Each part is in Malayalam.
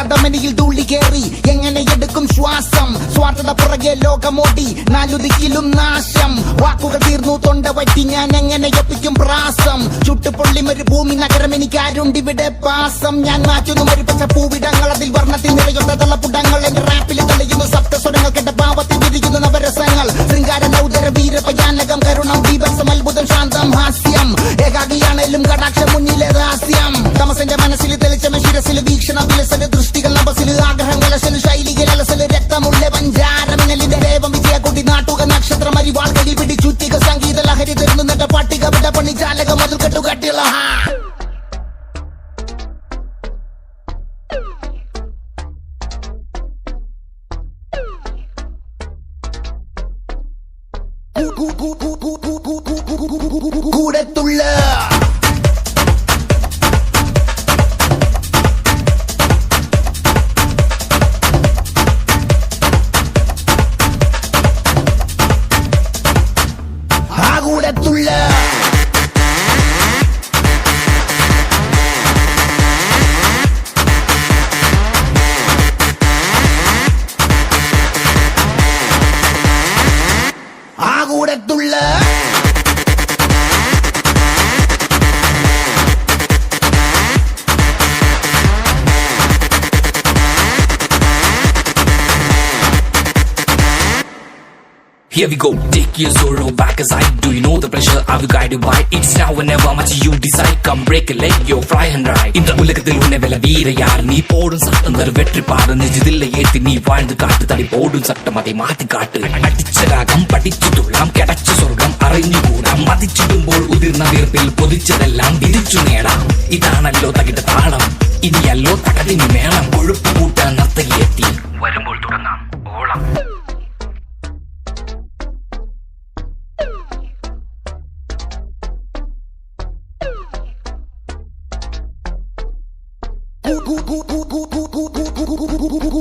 ധമനിയിൽ തുള്ളി കേറി എങ്ങനെ എടുക്കും ശ്വാസം സ്വാർത്ഥത പുറകെ ലോകമോടി നാലുദിക്കിലും നാശം വാക്കുകൾ തീർന്നു തൊണ്ട പറ്റി ഞാൻ എങ്ങനെ എപ്പിക്കും പ്രാസം ചുട്ടുപൊള്ളിം ഒരു ഭൂമി നഗരം എനിക്കാരുണ്ടിവിടെ പാസം ഞാൻ മാറ്റുന്നു ഒരു പച്ച പൂവിടങ്ങൾ അതിൽ വർണ്ണത്തിൽ നിറയുന്ന തള്ളപ്പുടങ്ങൾ എന്റെ റാപ്പിൽ തെളിയുന്നു സപ്തസ്വരങ്ങൾ കേട്ട ഭാവത്തിൽ വിരിയുന്നു നവരസങ്ങൾ ശൃംഗാര നൗദര വീരപയാനകം കരുണം ദീപസം അത്ഭുതം ശാന്തം ഹാസ്യം ഏകാഗിയാണേലും കടാക്ഷം മുന്നിലെ രഹസ്യം തമസന്റെ മനസ്സിൽ തെളിച്ചമ ശിരസിൽ വീക്ഷണ വിലസല് ദൃഷ്ടികൾ നഭസിൽ ആഗ്രഹങ്ങൾ അസല് ശൈലികൾ അലസല് രക്തമുള്ള പഞ്ചാരമിനലിന്റെ ദേവം വിജയക്കൊടി നാട്ടുക നക്ഷത്രം അരിവാൾകളിൽ പിടിച്ചുറ്റിക സംഗീത ലഹരി തരുന്നു നെട്ട പട്ടിക വിട പണി ജാലകം അതിൽ കെട്ടുകട്ടിയുള്ള കൂടത്തുള്ള കൂടത്തുള്ള കൂടത്തുള്ള Here we go, take your sorrow back as I do. You know the pressure I will guide you by. It's now or never, much you decide. Come break a leg, yo, fly and ride. In the உலகத்தில் உன்னை வெல்ல வீர யார் நீ போடும் சட்டம் தரு வெற்றி பாடு நெஞ்சிதில்லை ஏத்தி நீ வாழ்ந்து காட்டு தடி போடும் சட்டம் அதை மாத்தி காட்டு அடிச்ச ராகம் படிச்சு துள்ளாம் கிடைச்ச சொர்க்கம் അറിഞ്ഞു കൂടാം മതിച്ചിടുമ്പോൾ ഉതിർന്ന വീർപ്പിൽ പൊതിച്ചതെല്ലാം വിധിച്ചു നേടാം ഇതാണല്ലോ തകിട്ട താളം ഇനിയല്ലോ തകതിന് മേളം കൊഴുപ്പ് കൂട്ടാൻ നർത്തകിയെത്തി വരുമ്പോൾ തുടങ്ങാം ഓളം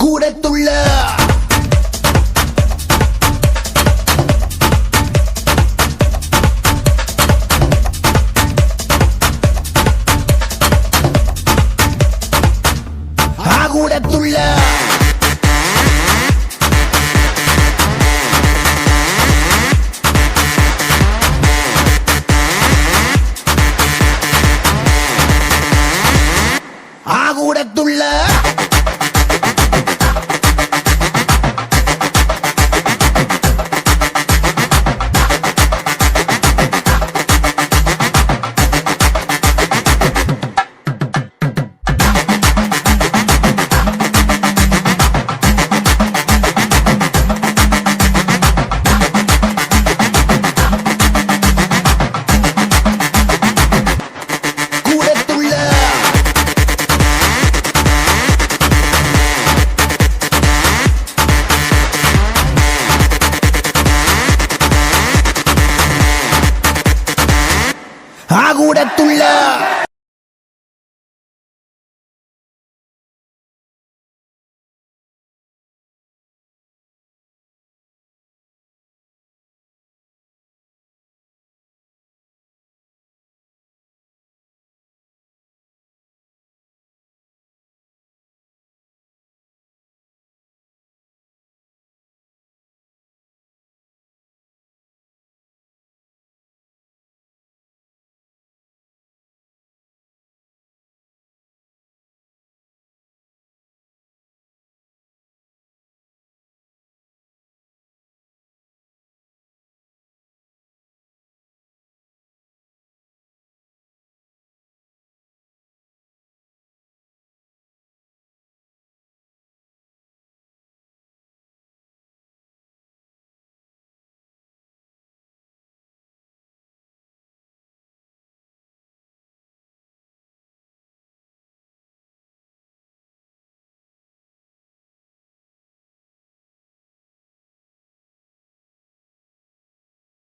കൂടത്തുള്ള കൂടത്തുള്ള കൂടത്തുള്ള കൂടത്തുള്ള